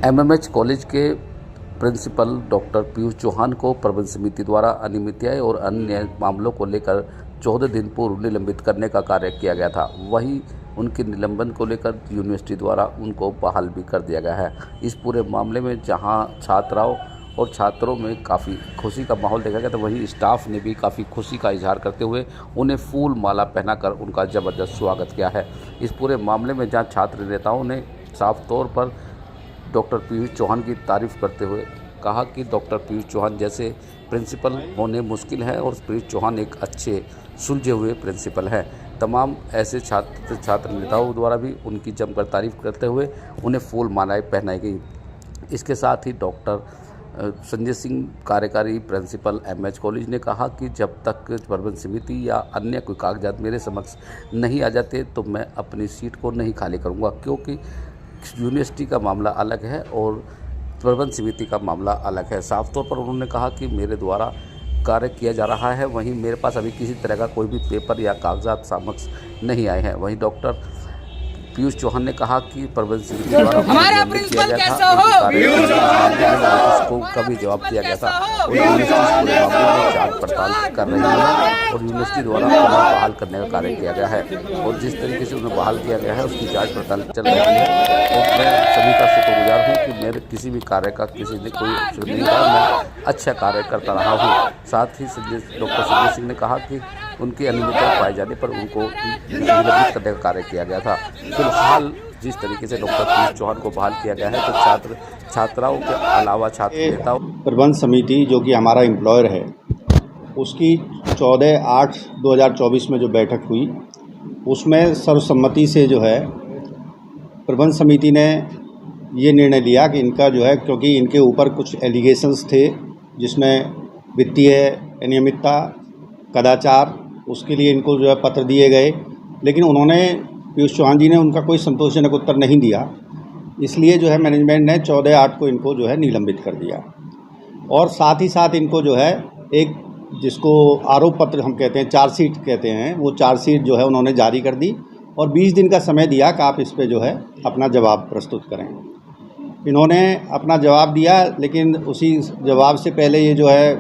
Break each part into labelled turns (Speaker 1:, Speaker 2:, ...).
Speaker 1: MMH college के principal doctor Piyush Chauhan को प्रबंध समिति द्वारा अनियमितताएं और अन्य मामलों को लेकर 14 दिन पूर्व निलंबित करने का कार्य किया गया था। वहीं उनके निलंबन को लेकर यूनिवर्सिटी द्वारा उनको बहाल भी कर दिया गया है। इस पूरे मामले में जहां छात्राओं और छात्रों में काफ़ी खुशी का माहौल देखा गया, तो वहीं स्टाफ ने भी काफ़ी खुशी का इजहार करते हुए उन्हें फूल माला पहनाकर उनका ज़बरदस्त स्वागत किया है। इस पूरे मामले में जहां छात्र नेताओं ने साफ तौर पर डॉक्टर पीयूष चौहान की तारीफ़ करते हुए कहा कि डॉक्टर पीयूष चौहान जैसे प्रिंसिपल होने मुश्किल है और पीयूष चौहान एक अच्छे सुलझे हुए प्रिंसिपल हैं। तमाम ऐसे छात्र नेताओं द्वारा भी उनकी जमकर तारीफ़ करते हुए उन्हें फूल मालाएं पहनाई गई। इसके साथ ही डॉक्टर संजय सिंह कार्यकारी प्रिंसिपल एमएच कॉलेज ने कहा कि जब तक प्रबंध समिति या अन्य कोई कागजात मेरे समक्ष नहीं आ जाते तो मैं अपनी सीट को नहीं खाली करूंगा, क्योंकि यूनिवर्सिटी का मामला अलग है और प्रबंध समिति का मामला अलग है। साफ तौर पर उन्होंने कहा कि मेरे द्वारा कार्य किया जा रहा है, वहीं मेरे पास अभी किसी तरह का कोई भी पेपर या कागजात समक्ष नहीं आए हैं। वहीं डॉक्टर पीयूष चौहान ने कहा कि प्रबंध समिति द्वारा
Speaker 2: हमारा प्रिंसिपल कैसा हो,
Speaker 1: उसको कभी जवाब दिया गया था और यूनिवर्सिटी पूरे मामले में जांच पड़ताल कर रही है और यूनिवर्सिटी द्वारा उन्हें बहाल करने का कार्य किया गया है और जिस तरीके से उन्हें बहाल किया गया है उसकी जांच पड़ताल चल रही है। और मैं सभी का शुक्रगुजार हूँ कि मेरे किसी भी कार्य का किसी ने कोई उपयोग नहीं कहा, मैं अच्छा कार्य करता रहा हूँ। साथ ही डॉक्टर संजय सिंह ने कहा कि उनकी अनियमितता पाए जाने पर उनको निलंबित करने का कार्य किया गया था। फिलहाल जिस तरीके से डॉक्टर पीयूष चौहान को बहाल किया गया है तो छात्राओं के अलावा छात्र नेताओं
Speaker 3: प्रबंध समिति जो कि हमारा एम्प्लॉयर है उसकी 14/8/2024 में जो बैठक हुई उसमें सर्वसम्मति से जो है प्रबंध समिति ने ये निर्णय लिया कि इनका जो है, क्योंकि इनके ऊपर कुछ एलिगेशंस थे जिसमें वित्तीय अनियमितता, कदाचार, उसके लिए इनको जो है पत्र दिए गए, लेकिन उन्होंने पीयूष चौहान जी ने उनका कोई संतोषजनक उत्तर नहीं दिया। इसलिए जो है मैनेजमेंट ने 14/8 को इनको जो है निलंबित कर दिया और साथ ही साथ इनको जो है एक जिसको आरोप पत्र हम कहते हैं, चार्जशीट कहते हैं, वो चार्जशीट जो है उन्होंने जारी कर दी और 20 दिन का समय दिया कि आप इस पे जो है अपना जवाब प्रस्तुत करें। इन्होंने अपना जवाब दिया, लेकिन उसी जवाब से पहले ये जो है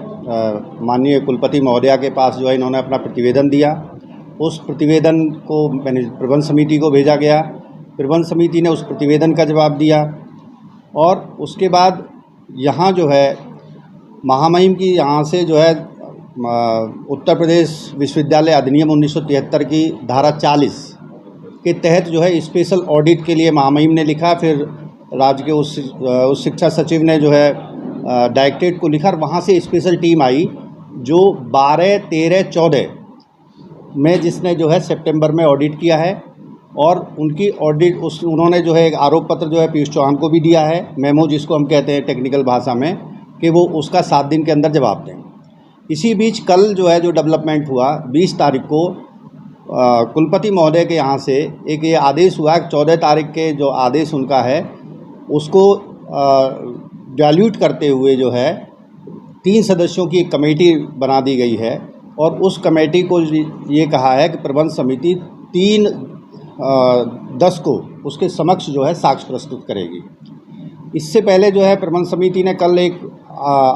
Speaker 3: माननीय कुलपति महोदया के पास जो है इन्होंने अपना प्रतिवेदन दिया। उस प्रतिवेदन को प्रबंध समिति को भेजा गया, प्रबंध समिति ने उस प्रतिवेदन का जवाब दिया और उसके बाद यहाँ जो है महामहिम की यहाँ से जो है उत्तर प्रदेश विश्वविद्यालय अधिनियम 1973 की धारा 40 के तहत जो है स्पेशल ऑडिट के लिए महामहिम ने लिखा। फिर राज्य के उस शिक्षा सचिव ने जो है डायरेक्टरेट को लिखा और वहाँ से स्पेशल टीम आई जो 12, 13, 14 में जिसने जो है सितंबर में ऑडिट किया है और उनकी ऑडिट उन्होंने जो है एक आरोप पत्र जो है पीयूष चौहान को भी दिया है, मेमो जिसको हम कहते हैं टेक्निकल भाषा में, कि वो उसका 7 दिन के अंदर जवाब दें। इसी बीच कल जो है जो डेवलपमेंट हुआ 20 तारीख को कुलपति महोदय के यहाँ से एक ये आदेश हुआ, 14 तारीख के जो आदेश उनका है उसको डाइल्यूट करते हुए जो है 3 सदस्यों की एक कमेटी बना दी गई है और उस कमेटी को ये कहा है कि प्रबंध समिति 3/10 को उसके समक्ष जो है साक्ष्य प्रस्तुत करेगी। इससे पहले जो है प्रबंध समिति ने कल एक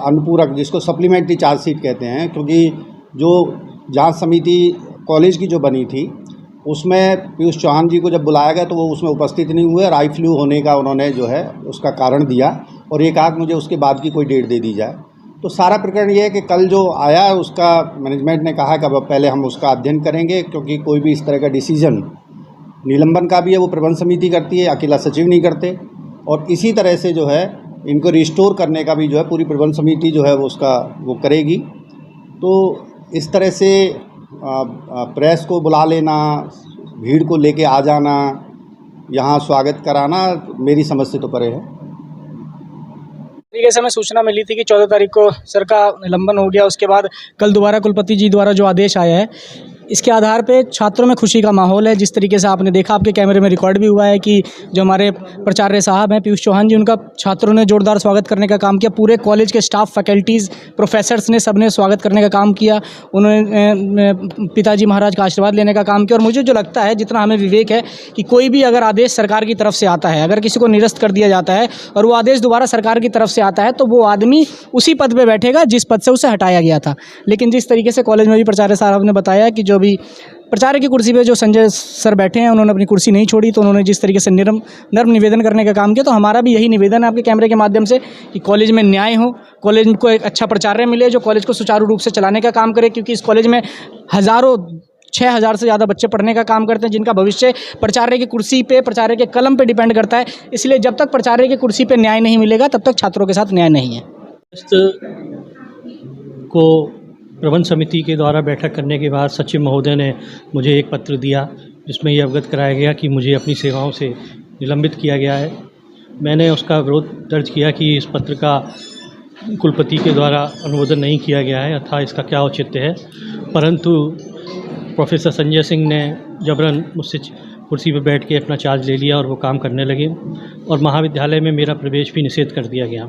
Speaker 3: अनुपूरक जिसको सप्लीमेंट्री चार्जशीट कहते हैं, क्योंकि जो जांच समिति कॉलेज की जो बनी थी उसमें पीयूष चौहान जी को जब बुलाया गया तो वो उसमें उपस्थित नहीं हुए और आई फ्लू होने का उन्होंने जो है उसका कारण दिया और ये कहा कि मुझे उसके बाद की कोई डेट दे दी जाए। तो सारा प्रकरण ये है कि कल जो आया उसका मैनेजमेंट ने कहा कि अब पहले हम उसका अध्ययन करेंगे, क्योंकि कोई भी इस तरह का डिसीजन निलंबन का भी है वो प्रबंध समिति करती है, अकेला सचिव नहीं करते। और इसी तरह से जो है इनको रिस्टोर करने का भी जो है पूरी प्रबंध समिति जो है वो करेगी। तो इस तरह से प्रेस को बुला लेना, भीड़ को लेके आ जाना, यहाँ स्वागत कराना मेरी समझ से तो परे है।
Speaker 2: तरीके से हमें सूचना मिली थी कि 14 तारीख को सर का निलंबन हो गया, उसके बाद कल दोबारा कुलपति जी द्वारा जो आदेश आया है इसके आधार पे छात्रों में खुशी का माहौल है। जिस तरीके से आपने देखा, आपके कैमरे में रिकॉर्ड भी हुआ है कि जो हमारे प्राचार्य साहब हैं पीयूष चौहान जी, उनका छात्रों ने जोरदार स्वागत करने का काम किया। पूरे कॉलेज के स्टाफ, फैकल्टीज़, प्रोफेसर्स ने सबने स्वागत करने का काम किया। उन्होंने पिताजी महाराज का आशीर्वाद लेने का काम किया। और मुझे जो लगता है, जितना हमें विवेक है, कि कोई भी अगर आदेश सरकार की तरफ से आता है, अगर किसी को निरस्त कर दिया जाता है और वो आदेश दोबारा सरकार की तरफ से आता है, तो वो आदमी उसी पद पे बैठेगा जिस पद से उसे हटाया गया था। लेकिन जिस तरीके से कॉलेज में भी प्राचार्य साहब ने बताया कि जो भी प्राचार्य की कुर्सी पे जो संजय सर बैठे हैं, उन्होंने अपनी कुर्सी नहीं छोड़ी, तो उन्होंने जिस तरीके से नर्म निवेदन करने का काम किया, तो हमारा भी यही निवेदन है आपके कैमरे के माध्यम से कि कॉलेज में न्याय हो, कॉलेज को एक अच्छा प्राचार्य मिले जो कॉलेज को सुचारू रूप से चलाने का काम करे। क्योंकि इस कॉलेज में 6,000 से ज़्यादा बच्चे पढ़ने का काम करते हैं, जिनका भविष्य प्राचार्य की कुर्सी पे, प्राचार्य के कलम पे डिपेंड करता है। इसलिए जब तक प्राचार्य की कुर्सी पे न्याय नहीं मिलेगा, तब तक छात्रों के साथ न्याय नहीं है।
Speaker 4: को प्रबंध समिति के द्वारा बैठक करने के बाद सचिव महोदय ने मुझे एक पत्र दिया, जिसमें ये अवगत कराया गया कि मुझे अपनी सेवाओं से निलंबित किया गया है। मैंने उसका विरोध दर्ज किया कि इस पत्र का कुलपति के द्वारा अनुमोदन नहीं किया गया है, अतः इसका क्या औचित्य है। परंतु प्रोफेसर संजय सिंह ने जबरन मुझसे कुर्सी पर बैठ के अपना चार्ज ले लिया और वो काम करने लगे, और महाविद्यालय में मेरा प्रवेश भी निषेध कर दिया गया।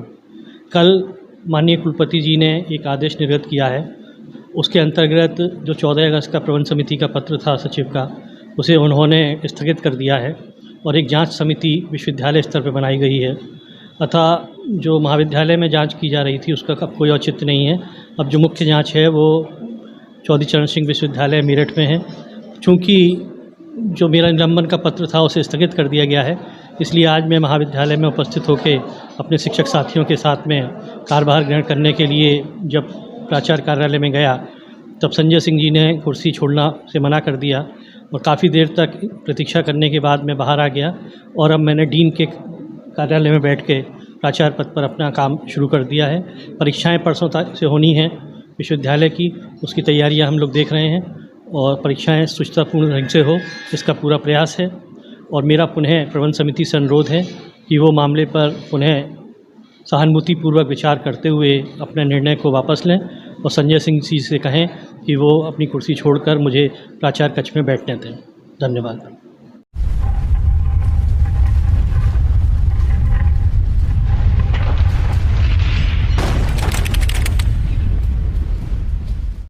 Speaker 4: कल माननीय कुलपति जी ने एक आदेश निर्गत किया है। उसके अंतर्गत जो 14 अगस्त का प्रबंध समिति का पत्र था सचिव का, उसे उन्होंने स्थगित कर दिया है और एक जांच समिति विश्वविद्यालय स्तर पर बनाई गई है। अतः जो महाविद्यालय में जांच की जा रही थी उसका अब कोई औचित्य नहीं है। अब जो मुख्य जांच है वो चौधरी चरण सिंह विश्वविद्यालय मेरठ में है। चूँकि जो मेरा निलंबन का पत्र था उसे स्थगित कर दिया गया है, इसलिए आज मैं महाविद्यालय में उपस्थित होकर अपने शिक्षक साथियों के साथ में कार्यभार ग्रहण करने के लिए जब प्राचार्य कार्यालय में गया, तब संजय सिंह जी ने कुर्सी छोड़ना से मना कर दिया और काफ़ी देर तक प्रतीक्षा करने के बाद मैं बाहर आ गया और अब मैंने डीन के कार्यालय में बैठ के प्राचार्य पद पर अपना काम शुरू कर दिया है। परीक्षाएं परसों तक से होनी हैं विश्वविद्यालय की, उसकी तैयारियां हम लोग देख रहे हैं और परीक्षाएं सुचितापूर्ण ढंग से हो, इसका पूरा प्रयास है। और मेरा पुनः प्रबंध समिति से अनुरोध है कि वो मामले पर पुनः सहानुभूतिपूर्वक विचार करते हुए अपने निर्णय को वापस लें और संजय सिंह जी से कहें कि वो अपनी कुर्सी छोड़कर मुझे प्राचार्य कक्ष में बैठने दें। धन्यवाद।